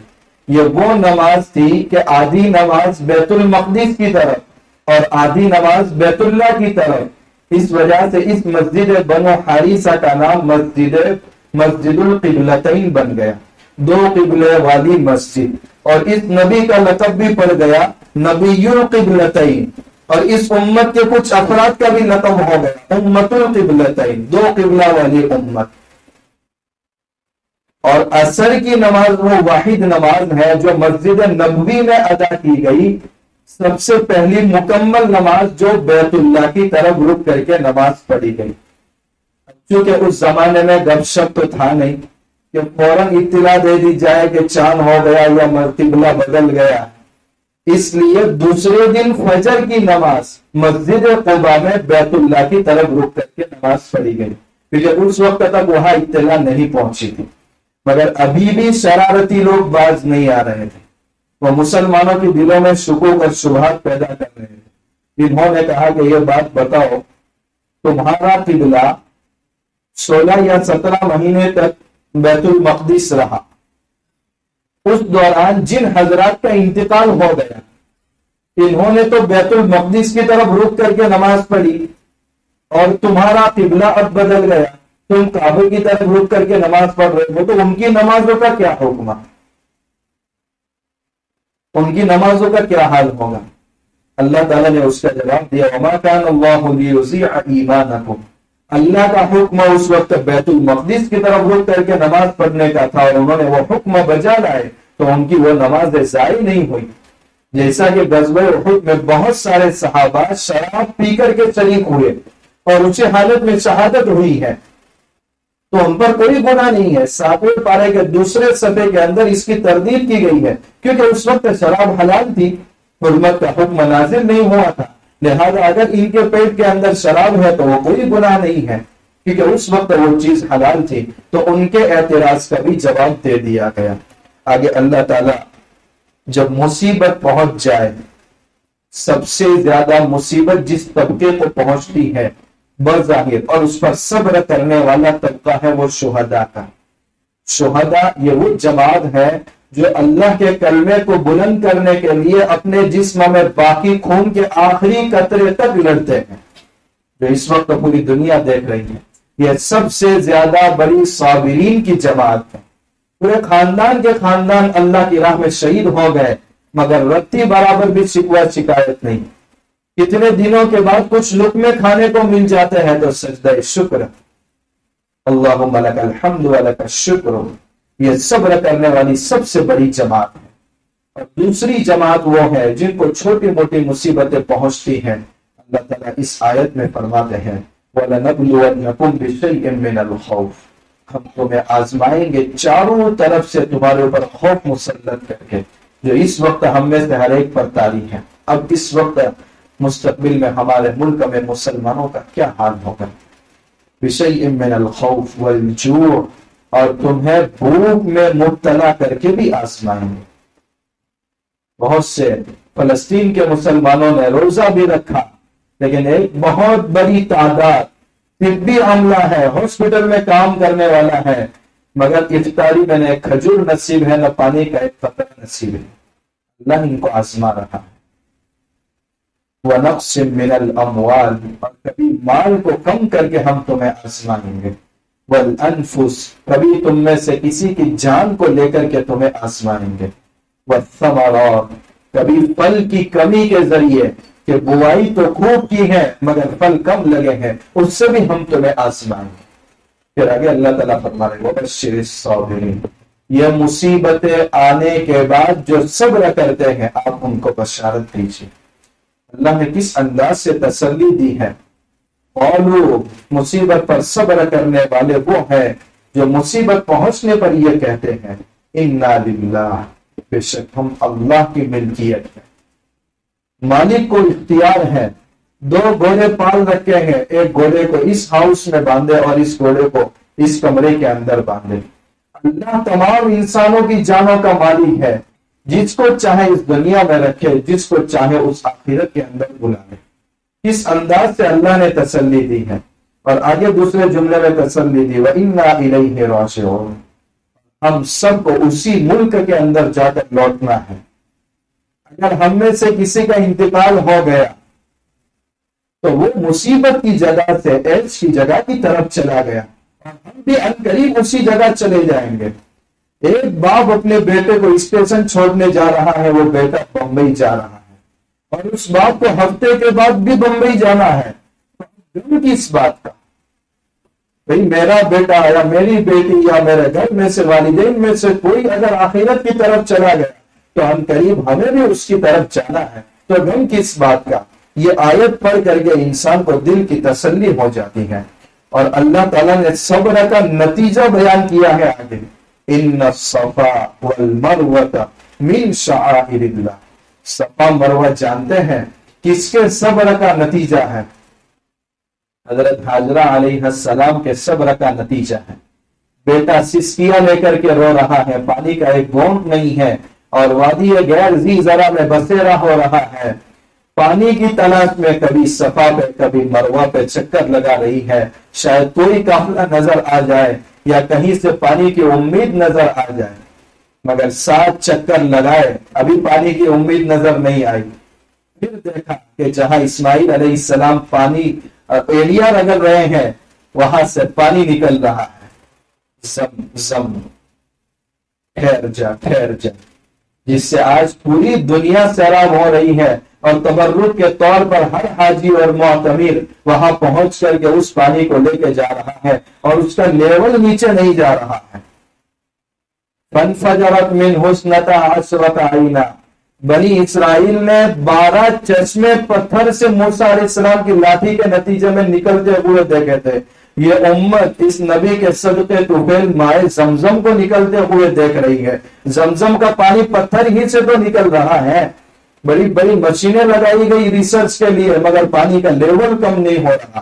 یہ وہ نماز تھی کہ آدھی نماز بیت المقدس کی طرف اور آدھی نماز بیت اللہ کی طرف، اس وجہ سے اس مسجد بنو حارثہ کا نام مسجد القبلتین بن گیا، 2 قبلے والی مسجد، اور اس نبی کا لقب بھی پڑ گیا نبی القبلتین، اور اس امت کے کچھ افراد کا بھی لقب ہو گیا امت القبلتین، 2 قبلہ والی امت۔ اور عصر کی نماز وہ واحد نماز ہے جو مسجد نبوی میں ادا کی گئی، سب سے پہلی مکمل نماز جو بیت اللہ کی طرف رک کر کے نماز پڑھی گئی۔ چونکہ اس زمانے میں گپ شپ تو تھا نہیں کہ فوراً اطلاع دے دی جائے کہ چاند ہو گیا یا قبلہ بدل گیا، اس لیے دوسرے دن فجر کی نماز مسجد قباء میں بیت اللہ کی طرف رک کر کے نماز پڑھی گئی، کیونکہ اس وقت تک وہاں اطلاع نہیں پہنچی تھی۔ مگر ابھی بھی شرارتی لوگ باز نہیں آ رہے تھے، وہ مسلمانوں کے دلوں میں شکوک اور شبہات پیدا کر رہے تھے۔ انہوں نے کہا کہ یہ بات بتاؤ، تمہارا قبلہ 16 یا 17 مہینے تک بیت المقدس رہا، اس دوران جن حضرات کا انتقال ہو گیا انہوں نے تو بیت المقدس کی طرف رک کر کے نماز پڑھی، اور تمہارا قبلہ اب بدل گیا، تم کعبے کی طرف رک کر کے نماز پڑھ رہے ہو، تو ان کی نمازوں کا کیا حکم ہے؟ ان کی نمازوں کا کیا حال ہوگا؟ اللہ تعالیٰ نے اس کا جواب دیا، وَمَا كَانَ اللَّهُ لِيُضِيعَ إِيمَانَكُمْ۔ اللہ کا حکم اس وقت بیت المقدس کی طرف رک کر کے نماز پڑھنے کا تھا، اور انہوں نے وہ حکم بجا لائے تو ان کی وہ نماز ضائع نہیں ہوئی۔ جیسا کہ غزوہ احد میں بہت سارے صحابہ شراب پی کر کے شریک ہوئے اور اسی حالت میں شہادت ہوئی ہے، تو ان پر کوئی گناہ نہیں ہے۔ 7ویں پارے کے دوسرے صفحے کے اندر اس کی تردید کی گئی ہے، کیونکہ اس وقت شراب حلال تھی، حرمت کا حکم نازل نہیں ہوا تھا، لہذا اگر ان کے پیٹ کے اندر شراب ہے تو وہ کوئی گناہ نہیں ہے، کیونکہ اس وقت وہ چیز حلال تھی۔ تو ان کے اعتراض کا بھی جواب دے دیا گیا۔ آگے اللہ تعالیٰ جب مصیبت پہنچ جائے، سب سے زیادہ مصیبت جس طبقے کو پہنچتی ہے بظاہر اور اس پر صبر کرنے والا طبقہ ہے وہ شہداء کا۔ شہداء یہ وہ جماعت ہے جو اللہ کے کلمے کو بلند کرنے کے لیے اپنے جسم میں باقی خون کے آخری قطرے تک لڑتے ہیں، جو اس وقت پوری دنیا دیکھ رہی ہے۔ یہ سب سے زیادہ بڑی صابرین کی جماعت ہے۔ پورے خاندان کے خاندان اللہ کی راہ میں شہید ہو گئے، مگر رتی برابر بھی شکوہ شکایت نہیں۔ کتنے دنوں کے بعد کچھ لقمے کھانے کو مل جاتے ہیں تو سجدہ شکر، اللہم لک الحمد ولک الشکر، یہ صبر کرنے والی سب سے بڑی جماعت ہے۔ اور دوسری جماعت وہ ہے جن کو چھوٹی موٹی مصیبتیں پہنچتی ہیں، اللہ تعالیٰ اس آیت میں فرماتے ہیں وَلَنَبْلُوَنَّكُمْ بِشَيْءٍ مِّنَ الْخَوْفِ، ہم تمہیں آزمائیں گے چاروں طرف سے تمہارے اوپر خوف مسلط کر کے، جو اس وقت ہم میں سے ہر ایک پر طاری ہے۔ اب اس وقت مستقبل میں ہمارے ملک میں مسلمانوں کا کیا حال ہوگا؟ بِشَيْءٍ مِّنَ الْخَوْفِ وَالْجُوعِ، اور تمہیں بھوک میں مبتلا کر کے بھی آزمائیں گے۔ بہت سے فلسطین کے مسلمانوں نے روزہ بھی رکھا، لیکن ایک بہت بڑی تعداد طبی عملہ ہے، ہاسپٹل میں کام کرنے والا ہے، مگر افطاری میں نہ ایک کھجور نصیب ہے، نہ پانی کا ایک قطرہ نصیب ہے۔ اللہ ان کو آزما رہا ہے۔ وَنَقْصٍ مِّنَ الْأَمْوَالِ، اور کبھی مال کو کم کر کے ہم تمہیں آزمائیں گے، وَالْأَنفُسِ، کبھی تم میں سے کسی کی جان کو لے کر کے تمہیں آزمائیں گے، وَالثَّمَرَاتِ، کبھی پھل کی کمی کے ذریعے کہ بوائی تو خوب کی ہے مگر پھل کم لگے ہیں، اس سے بھی ہم تمہیں آزمائیں گے۔ پھر آگے اللہ تعالیٰ فرما رہے ہیں وَبَشِّرِ الصَّابِرِينَ، یہ مصیبتیں آنے کے بعد جو صبر کرتے ہیں آپ ان کو بشارت دیجیے۔ اللہ نے کس انداز سے تسلی دی ہے، قالوا، مصیبت پر صبر کرنے والے وہ ہیں جو مصیبت پہنچنے پر یہ کہتے ہیں انا للہ، بے شک ہم اللہ کی ملکیت ہے، مالک کو اختیار ہے۔ دو گھوڑے پال رکھے ہیں، ایک گھوڑے کو اس ہاؤس میں باندھے اور اس گھوڑے کو اس کمرے کے اندر باندھے۔ اللہ تمام انسانوں کی جانوں کا مالک ہے، جس کو چاہے اس دنیا میں رکھے، جس کو چاہے اس آخرت کے اندر بلا لے۔ اس انداز سے اللہ نے تسلی دی ہے۔ اور آگے دوسرے جملے میں تسلی دی وَإِنَّا إِلَيْهِ رَاجِعُونَ، ہم سب کو اسی ملک کے اندر جا کر لوٹنا ہے۔ اگر ہم میں سے کسی کا انتقال ہو گیا تو وہ مصیبت کی جگہ سے عیش کی جگہ کی طرف چلا گیا، اور ہم بھی عنقریب اسی جگہ چلے جائیں گے۔ ایک باپ اپنے بیٹے کو اسٹیشن چھوڑنے جا رہا ہے، وہ بیٹا بمبئی جا رہا ہے، اور اس باپ کو ہفتے کے بعد بھی بمبئی جانا ہے۔ غم کس بات کا؟ بھئی میرا بیٹا یا میری بیٹی یا میرے گھر میں سے والدین میں سے کوئی اگر آخرت کی طرف چلا گیا تو عنقریب ہمیں بھی اس کی طرف جانا ہے، تو غم کس بات کا؟ یہ آیت پڑھ کر کے انسان کو دل کی تسلی ہو جاتی ہے۔ اور اللہ تعالیٰ نے صبر کا نتیجہ بیان کیا ہے آگے، ان الصفا والمروہ من شعائر اللہ، صفا مروہ جانتے ہیں کس کے صبر کا نتیجہ ہے؟ حضرت حاجرہ علیہ السلام کے صبر کا نتیجہ ہے۔ بیٹا سسکیاں لے کر کے رو رہا ہے، پانی کا ایک بوند نہیں ہے، اور وادی غیر ذی زرع میں بسیرا ہو رہا ہے، پانی کی تلاش میں کبھی صفا پہ کبھی مروہ پہ چکر لگا رہی ہے، شاید کوئی قافلہ نظر آ جائے یا کہیں سے پانی کی امید نظر آ جائے، مگر 7 چکر لگائے ابھی پانی کی امید نظر نہیں آئی۔ پھر دیکھا کہ جہاں اسماعیل علیہ السلام پانی ایڑیا رگڑ رہے ہیں وہاں سے پانی نکل رہا ہے، زم زم، ٹھہر جا ٹھہر جا، جس سے آج پوری دنیا سیراب ہو رہی ہے، اور تبرک کے طور پر ہر حاجی اور معتمر وہاں پہنچ کر کے اس پانی کو لے کے جا رہا ہے، اور اس کا لیول نیچے نہیں جا رہا ہے۔ فَانْفَجَرَتْ مِنْهُ اثْنَتَا عَشْرَةَ عَيْنًا، بنی اسرائیل نے 12 چشمے پتھر سے موسیٰ علیہ السلام کی لاٹھی کے نتیجے میں نکلتے ہوئے دیکھے تھے۔ یہ امت اس نبی کے صدقے طفیل مائے زمزم کو نکلتے ہوئے دیکھ رہی ہے۔ زمزم کا پانی پتھر ہی سے تو نکل رہا ہے، بڑی بڑی مشینیں لگائی گئی ریسرچ کے لیے، مگر پانی کا لیول کم نہیں ہو رہا،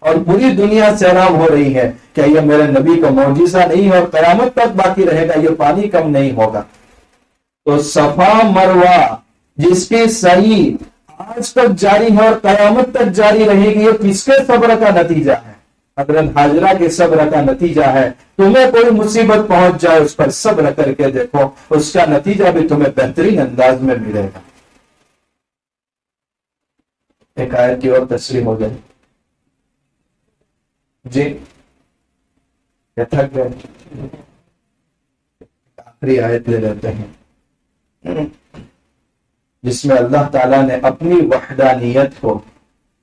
اور پوری دنیا سیراب ہو رہی ہے۔ کیا یہ میرے نبی کا معجزہ نہیں ہے اور قیامت تک باقی رہے گا؟ یہ پانی کم نہیں ہوگا۔ تو صفا مروہ جس کی صحیح آج تک جاری ہے اور قیامت تک جاری رہے گی، یہ کس کے صبر کا نتیجہ ہے؟ حضرت حاجرہ کے صبر کا نتیجہ ہے۔ تمہیں کوئی مصیبت پہنچ جائے اس پر صبر کر کے دیکھو، اس کا نتیجہ بھی تمہیں بہترین انداز میں ملے گا۔ ایک آیت کی اور تسلیم ہو جائے جی، یہ تھک گئے، آخری آیت لے لیتے ہیں جس میں اللہ تعالیٰ نے اپنی وحدانیت کو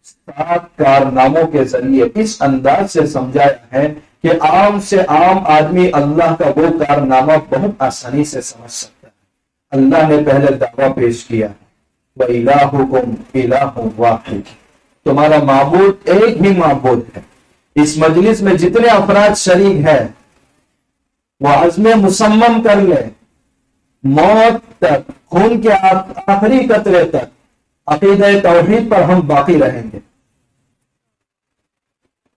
7 کارناموں کے ذریعے اس انداز سے سمجھایا ہے کہ عام سے عام آدمی اللہ کا وہ کارنامہ بہت آسانی سے سمجھ سکتا ہے۔ اللہ نے پہلے دعویٰ پیش کیا وَإِلَٰهُكُمْ إِلَٰهٌ وَاحِدٌ، تمہارا معبود ایک ہی معبود ہے۔ اس مجلس میں جتنے افراد شریک ہیں وہ عزم مصمم کر لیں، موت تک، خون کے آخری قطرے تک عقیدہ توحید پر ہم باقی رہیں گے۔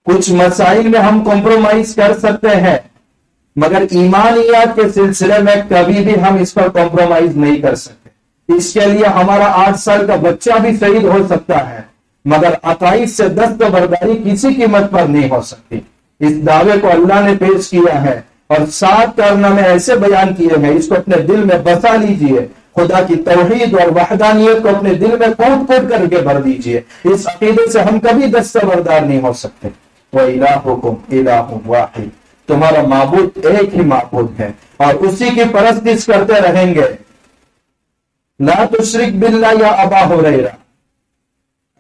کچھ مسائل میں ہم کمپرومائز کر سکتے ہیں، مگر ایمانیات کے سلسلے میں کبھی بھی ہم اس پر کمپرومائز نہیں کر سکتے۔ اس کے لیے ہمارا 8 سال کا بچہ بھی شہید ہو سکتا ہے، مگر عقائد سے دستبرداری کسی قیمت پر نہیں ہو سکتی۔ اس دعوے کو اللہ نے پیش کیا ہے اور 7 کارنامے ایسے بیان کیے ہیں، اس کو اپنے دل میں بسا لیجئے خدا کی توحید اور وحدانیت کو اپنے دل میں کوٹ کوٹ کر کے بھر دیجئے. اس عقیدے سے ہم کبھی دستبردار نہیں ہو سکتے. وَإِلَٰهُكُمْ إِلَٰهٌ وَاحِدٌ، تمہارا معبود ایک ہی معبود ہے اور اسی کی پرستش کرتے رہیں گے. لا تشرک باللہ یا ابا ہریرہ،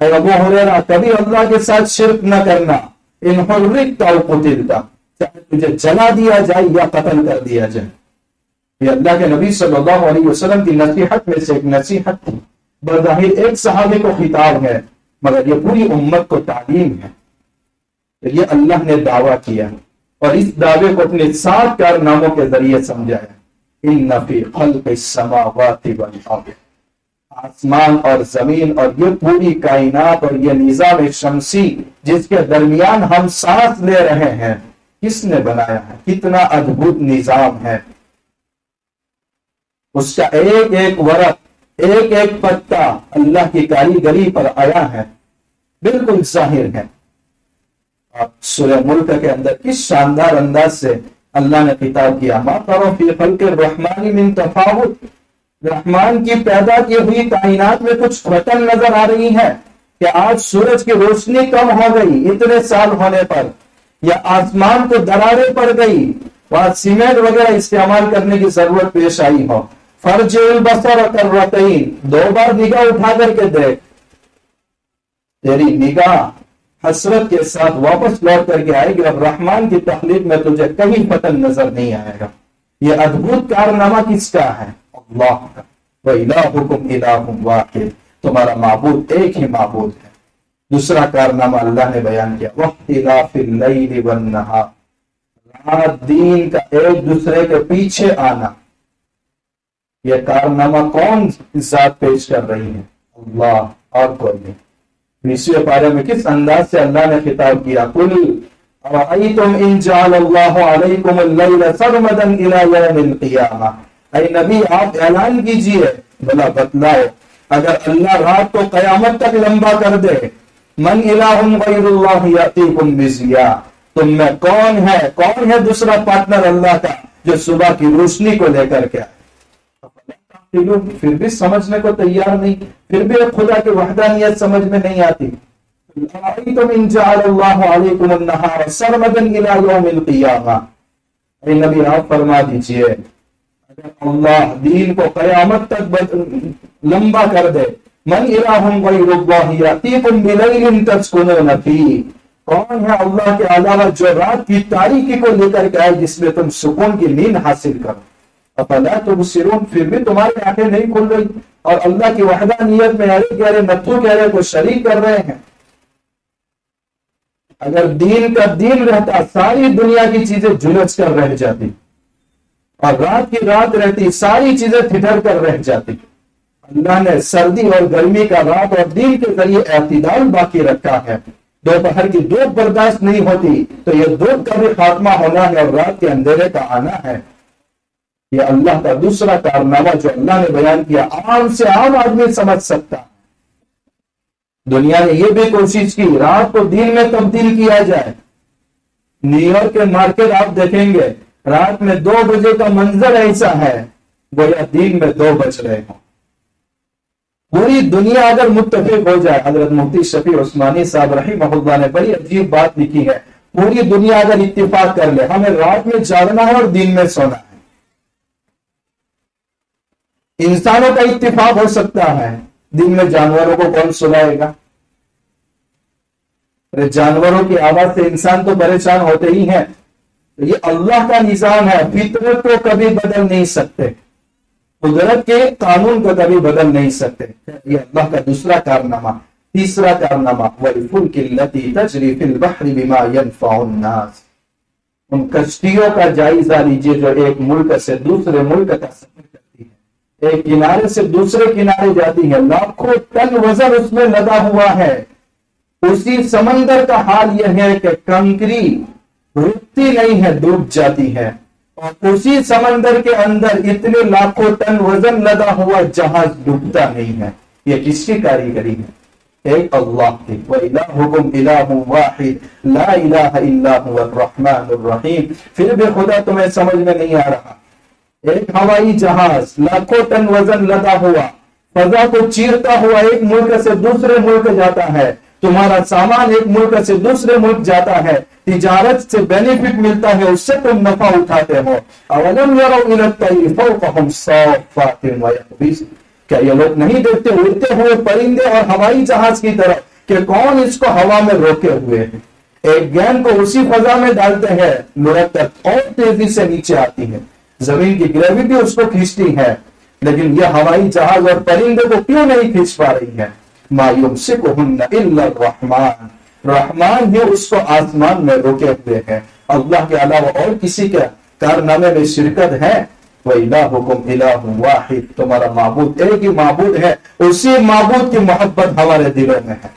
اے ابو ہریرہ کبھی اللہ کے ساتھ شرک نہ کرنا. ان حرکت او قتلت، چاہے تجھے جلا دیا جائے یا قتل کر دیا جائے. یہ اللہ کے نبی صلی اللہ علیہ وسلم کی نصیحت میں سے ایک نصیحت تھی. بظاہر ایک صحابی کو خطاب ہے مگر یہ پوری امت کو تعلیم ہے. یہ اللہ نے دعویٰ کیا اور اس دعوے کو اپنے 7 کارناموں کے ذریعے سمجھایا. ان فی خلق السماوات والارض، آسمان اور زمین اور یہ پوری کائنات اور یہ نظام شمسی جس کے درمیان ہم سانس لے رہے ہیں، کس نے بنایا ہے؟ کتنا ادبھت نظام ہے. اس کا ایک ایک ورق، ایک ایک پتا اللہ کی کاریگری پر آیا ہے، بالکل ظاہر ہے. سورہ ملک کے اندر کس شاندار انداز سے اللہ نے خطاب کیا. ما ترى فی خلق الرحمن من تفاوت، رحمان کی پیدا کی ہوئی کائنات میں کچھ فرق نظر آ رہی ہے کہ آج سورج کی روشنی کم ہو گئی اتنے سال ہونے پر، یا آسمان کو دراریں پڑ گئی، وہاں سیمنٹ وغیرہ استعمال کرنے کی ضرورت پیش آئی ہو. فرج البصر کرتین، 2 بار نگاہ اٹھا کر کے دیکھ، تیری نگاہ حسرت کے ساتھ واپس لوٹ کر کے آئے گی. اب رحمان کی تخلیق میں تجھے کہیں فتن نظر نہیں آئے گا. یہ ادبھت کارنامہ کس کا ہے؟ اللہ کا. وَإِلَٰهُكُمْ إِلَٰهٌ وَاحِدٌ، تمہارا معبود ایک ہی معبود ہے. دوسرا کارنامہ اللہ نے بیان کیا وَاخْتِلَافِ اللَّيْلِ وَالنَّهَارِ، رات دین کا ایک دوسرے کے پیچھے آنا. یہ کارنامہ کون ذات پیش کر رہی ہے؟ اللہ اور کوئی نہیں. 20ویں پارے میں کس انداز سے اللہ نے خطاب کیا. قُلْ أَرَأَيْتُمْ إِنْ جَعَلَ اللَّهُ عَلَيْكُمُ اللَّيْلَ سَرْمَدًا إِلَىٰ يَوْمِ الْقِيَامَةِ، اے نبی آپ اعلان کیجئے، بلا بتلاؤ، اگر اللہ رات کو قیامت تک لمبا کر دے، من الہ غیر اللہ یاتیکم بضیاء، تم میں کون ہے دوسرا پارٹنر اللہ کا جو صبح کی روشنی کو لے کر کے آئے. پھر بھی سمجھنے کو تیار نہیں، پھر بھی خدا کی وحدانیت سمجھ میں نہیں آتی. أَرَأَيْتُمْ إِنْ جَعَلَ اللَّهُ عَلَيْكُمُ النَّهَارَ سَرْمَدًا إِلَىٰ يَوْمِ الْقِيَامَةِ، اے نبی آپ فرما دیجئے اگر اللہ دین کو قیامت تک لمبا کر دے، من الہ غیر اللہ یاتیکم بلیل تسکنون فیہ، کون ہے اللہ کے علاوہ جو رات کی تاریکی کو لے کر کے آئے جس میں تم سکون کی نیند حاصل کرو. افلا تبصرون، پھر بھی تمہاری آنکھیں نہیں کھل رہی اور اللہ کی وحدانیت میں ارے گہرے نتھو گہرے کو شریک کر رہے ہیں. اگر دین کا دین رہتا ساری دنیا کی چیزیں جھلس کر رہ جاتی اور رات کی رات رہتی ساری چیزیں ٹھٹر کر رہ جاتی. اللہ نے سردی اور گرمی کا رات اور دین کے ذریعے اعتدال باقی رکھا ہے. دوپہر کی دھوپ برداشت نہیں ہوتی تو یہ دھوپ کا بھی خاتمہ ہونا ہے اور رات کے اندھیرے کا آنا ہے. یہ اللہ کا دوسرا کارنامہ جو اللہ نے بیان کیا عام سے عام آدمی سمجھ سکتا. دنیا نے یہ بھی کوشش کی رات کو دن میں تبدیل کیا جائے. نیو یارک کے مارکیٹ آپ دیکھیں گے رات میں 2 بجے کا منظر ایسا ہے گویا دن میں 2 بج رہے ہوں. پوری دنیا اگر متفق ہو جائے، حضرت مفتی شفیع عثمانی صاحب رحمہ اللہ نے بڑی عجیب بات لکھی ہے، پوری دنیا اگر اتفاق کر لے ہمیں رات میں جاگنا ہے اور دن میں سونا ہے. انسانوں کا اتفاق ہو سکتا ہے، دن میں جانوروں کو کون سلائے گا؟ جانوروں کی آواز سے انسان تو پریشان ہوتے ہی ہیں. یہ اللہ کا نظام ہے، فطرت کو کبھی بدل نہیں سکتے، قدرت کے قانون کو کبھی بدل نہیں سکتے. یہ اللہ کا دوسرا کارنامہ. تیسرا کارنامہ وَالْفُلْكِ الَّتِي تَجْرِي فِي الْبَحْرِ بِمَا يَنْفَعُ النَّاسِ، ان کشتیوں کا جائزہ لیجئے جو ایک ملک سے دوسرے ملک کا سفر کرتی ہے، ایک کنارے سے دوسرے کنارے جاتی ہے، لاکھوں ٹن وزن اس میں لدا ہوا ہے. اسی سمندر کا حال یہ ہے کہ کنکری رکتی نہیں ہے، ڈوب جاتی ہے، اور اسی سمندر کے اندر اتنے لاکھوں ٹن وزن لدا ہوا جہاز ڈوبتا نہیں ہے. یہ کس کی کاریگری ہے؟ ایک اللہ کی. وَإِلَٰهُكُمْ إِلَٰهٌ وَاحِدٌ لَا إِلَٰهَ إِلَّا هُوَ الرَّحْمَٰنُ الرَّحِيمُ. پھر بھی خدا تمہیں سمجھ میں نہیں آ رہا. ایک ہوائی جہاز لاکھوں ٹن وزن لدا ہوا فضا کو چیرتا ہوا ایک ملک سے دوسرے ملک جاتا ہے، تمہارا سامان ایک ملک سے دوسرے ملک جاتا ہے، تجارت سے بینیفٹ ملتا ہے، اس سے تم نفع اٹھاتے ہو۔ اولم یروا الی الطیر فوقہم صافات ویقبضن، کیا یہ لوگ نہیں دیکھتے اڑتے ہوئے پرندے اور ہوائی جہاز کی طرف کہ کون اس کو ہوا میں روکے ہوئے ہیں؟ ایک گیند کو اسی فضا میں ڈالتے ہیں، مرتب اور تیزی سے نیچے آتی ہے، زمین کی گریویٹی اس کو کھینچتی ہے، لیکن یہ ہوائی جہاز اور پرندے کو کیوں نہیں کھینچ پا رہی ہے؟ ما یمسکہن الا الرحمن، رحمان ہی اس کو آسمان میں روکے ہوئے ہیں، اللہ کے علاوہ اور کسی کے کارنامے میں شرکت ہے؟ وَإِلَٰهُكُمْ إِلَٰهٌ وَاحِدٌ، تمہارا معبود ایک ہی معبود ہے، اسی معبود کی محبت ہمارے دلوں میں ہے۔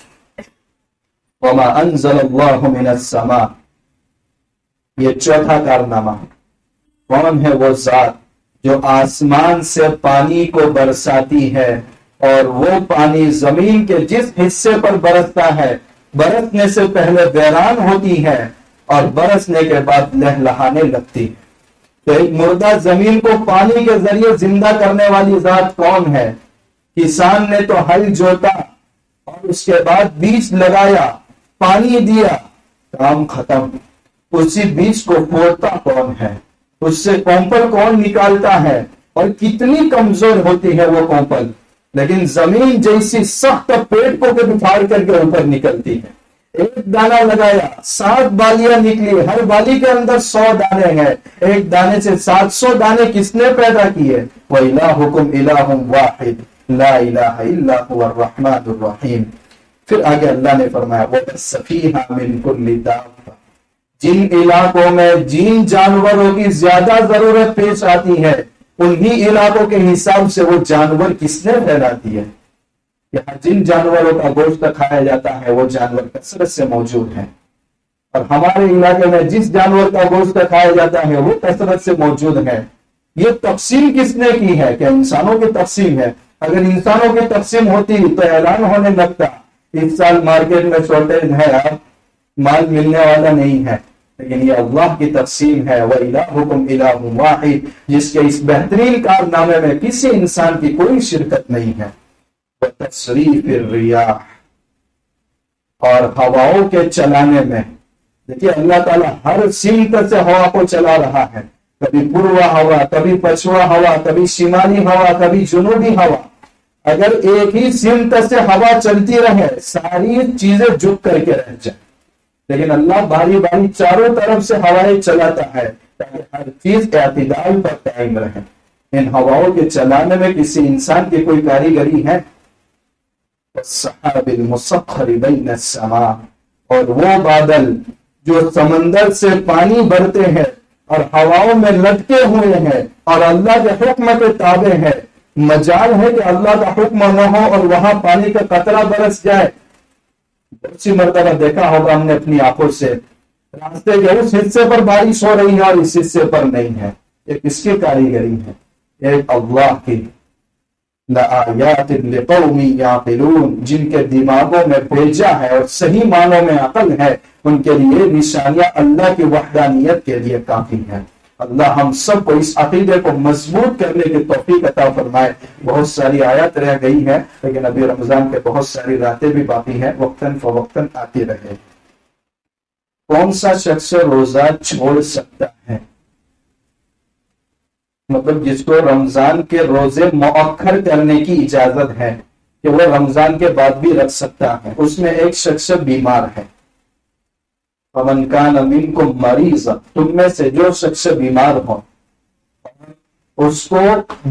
وَمَا أَنزَلَ اللَّهُ مِنَ السَّمَاءِ، یہ چوتھا کارنامہ ہے۔ کون ہے وہ ذات جو آسمان سے پانی کو برساتی ہے اور وہ پانی زمین کے جس حصے پر برستا ہے برسنے سے پہلے ویران ہوتی ہے اور برسنے کے بعد لہلہانے لگتی ہے۔ تو ایک مردہ زمین کو پانی کے ذریعے زندہ کرنے والی ذات کون ہے؟ کسان نے تو ہل جوتا اور اس کے بعد بیج لگایا، پانی دیا، کام ختم۔ اسی بیج کو پھوڑتا کون ہے؟ اس سے کومپل کون نکالتا ہے؟ اور کتنی کمزور ہوتی ہے وہ کومپل، لیکن زمین جیسی سخت پیٹ کو بھی پھاڑ کر کے اوپر نکلتی ہے۔ ایک دانہ لگایا، 7 بالیاں نکلی، ہر بالی کے اندر 100 دانے ہیں، ایک دانے سے 700 دانے کس نے پیدا کیے؟ وَإِلَٰهُكُمْ إِلَٰهٌ وَاحِدٌ لَا إِلَٰهَ إِلَّا هُوَ الرَّحْمَٰنُ الرَّحِيمُ۔ پھر آگے اللہ نے فرمایا وَبَثَّ فِيهَا مِن كُلِّ دَابَّةٍ، جن علاقوں میں جن جانوروں کی زیادہ ضرورت پیش آتی ہے انہی علاقوں کے حساب سے وہ جانور کس نے پھیلا دی ہے؟ یہاں جن جانوروں کا گوشت کھایا جاتا ہے وہ جانور کثرت سے موجود ہیں، اور ہمارے علاقے میں جس جانور کا گوشت کھایا جاتا ہے وہ کثرت سے موجود ہے۔ یہ تقسیم کس نے کی ہے؟ کہ انسانوں کی تقسیم ہے۔ اگر انسانوں کی تقسیم ہوتی تو اعلان ہونے لگتا اس سال مارکیٹ میں شارٹیج ہے، اب مال ملنے والا نہیں ہے، لیکن یہ اللہ کی تقسیم ہے۔ وَإِلَٰهُكُمْ إِلَٰهٌ وَاحِدٌ، جس کے اس بہترین کارنامے میں کسی انسان کی کوئی شرکت نہیں ہے۔ وَتَصْرِيفِ الرِّيَاحِ، اور ہواؤں کے چلانے میں دیکھیے اللہ تعالیٰ ہر سمت سے ہوا کو چلا رہا ہے، کبھی پوروا ہوا، کبھی پچھوا ہوا، کبھی شمالی ہوا، کبھی جنوبی ہوا۔ اگر ایک ہی سمت سے ہوا چلتی رہے ساری چیزیں جھک کر کے رہ جائیں، لیکن اللہ باری باری چاروں طرف سے ہوائیں چلاتا ہے تاکہ ہر چیز اعتدال پر قائم رہے۔ ان ہواؤں کے چلانے میں کسی انسان کی کوئی کاریگری ہے؟ والسحاب المسخر بین السماء، اور وہ بادل جو سمندر سے پانی بھرتے ہیں اور ہواؤں میں لٹکے ہوئے ہیں اور اللہ کے حکم کے تابع ہے۔ مجال ہے کہ اللہ کا حکم نہ ہو اور وہاں پانی کا قطرہ برس جائے۔ بہت سی مرتبہ دیکھا ہوگا ہم نے اپنی آنکھوں سے، راستے کے اس حصے پر بارش ہو رہی ہے اور اس حصے پر نہیں ہے۔ یہ کس کی کاریگری ہے؟ ایک اللہ کی۔ لآیات لقوم یعقلون، جن کے دماغوں میں بھیجا ہے اور صحیح معنوں میں عقل ہے، ان کے لیے نشانیاں اللہ کی وحدانیت کے لیے کافی ہیں۔ اللہ ہم سب کو اس عقیدے کو مضبوط کرنے کی توفیق عطا فرمائے۔ بہت ساری آیات رہ گئی ہیں لیکن ابھی رمضان کے بہت ساری راتیں بھی باقی ہیں، وقتاً فوقتاً آتی رہے۔ کون سا شخص روزہ چھوڑ سکتا ہے؟ مطلب جس کو رمضان کے روزے مؤخر کرنے کی اجازت ہے کہ وہ رمضان کے بعد بھی رکھ سکتا ہے۔ اس میں ایک شخص بیمار ہے، فَمَنْ كَانَ مِنْكُمْ مَرِيضًا، تم میں سے جو شخص بیمار ہو، اس کو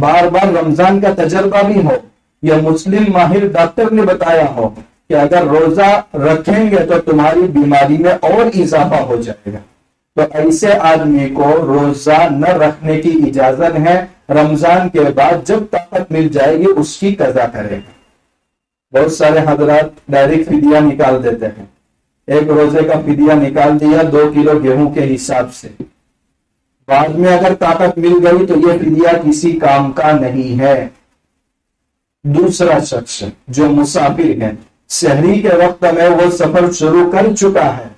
بار بار رمضان کا تجربہ بھی ہو، یا مسلم ماہر ڈاکٹر نے بتایا ہو کہ اگر روزہ رکھیں گے تو تمہاری بیماری میں اور اضافہ ہو جائے گا، تو ایسے آدمی کو روزہ نہ رکھنے کی اجازت ہے۔ رمضان کے بعد جب طاقت مل جائے گی اس کی قضا کرے گا۔ بہت سارے حضرات ڈائریکٹ فدیہ نکال دیتے ہیں، ایک روزے کا فدیہ نکال دیا 2 کلو گیہوں کے حساب سے، بعد میں اگر طاقت مل گئی تو یہ فدیہ کسی کام کا نہیں ہے۔ دوسرا شخص جو مسافر ہے، سحری کے وقت میں وہ سفر شروع کر چکا ہے،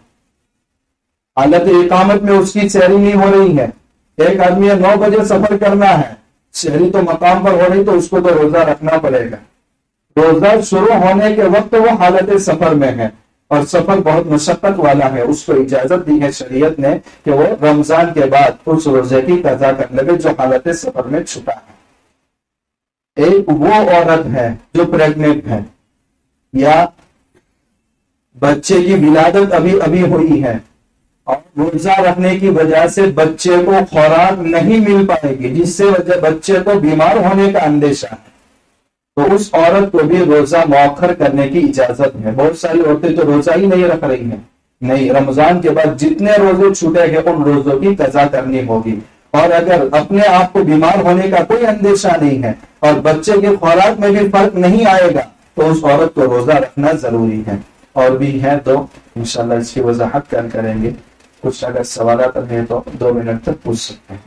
حالت اقامت میں اس کی سحری نہیں ہو رہی ہے، ایک آدمی 9 بجے سفر کرنا ہے، شہری تو مقام پر ہو رہی تو اس کو تو روزہ رکھنا پڑے گا۔ روزہ شروع ہونے کے وقت وہ حالت سفر میں ہے اور سفر بہت مشقت والا ہے، اس کو اجازت دی ہے شریعت نے کہ وہ رمضان کے بعد اس روزے کی قضا کر لے جو حالت سفر میں چھپا ہے۔ ایک وہ عورت ہے جو پریگننٹ ہے یا بچے کی ولادت ابھی ابھی ہوئی ہے اور روزہ رکھنے کی وجہ سے بچے کو خوراک نہیں مل پائے گی، جس سے وجہ بچے کو بیمار ہونے کا اندیشہ ہے، تو اس عورت کو بھی روزہ مؤخر کرنے کی اجازت ہے۔ بہت ساری عورتیں تو روزہ ہی نہیں رکھ رہی ہیں، نہیں، رمضان کے بعد جتنے روزے چھوٹے گئے ان روزوں کی قضا کرنی ہوگی۔ اور اگر اپنے آپ کو بیمار ہونے کا کوئی اندیشہ نہیں ہے اور بچے کی خوراک میں بھی فرق نہیں آئے گا تو اس عورت کو روزہ رکھنا ضروری ہے۔ اور بھی ہے تو انشاءاللہ اس کی وضاحت کریں گے، کچھ اگر سوالات ہیں تو 2 منٹ تک پوچھ سکتے ہیں۔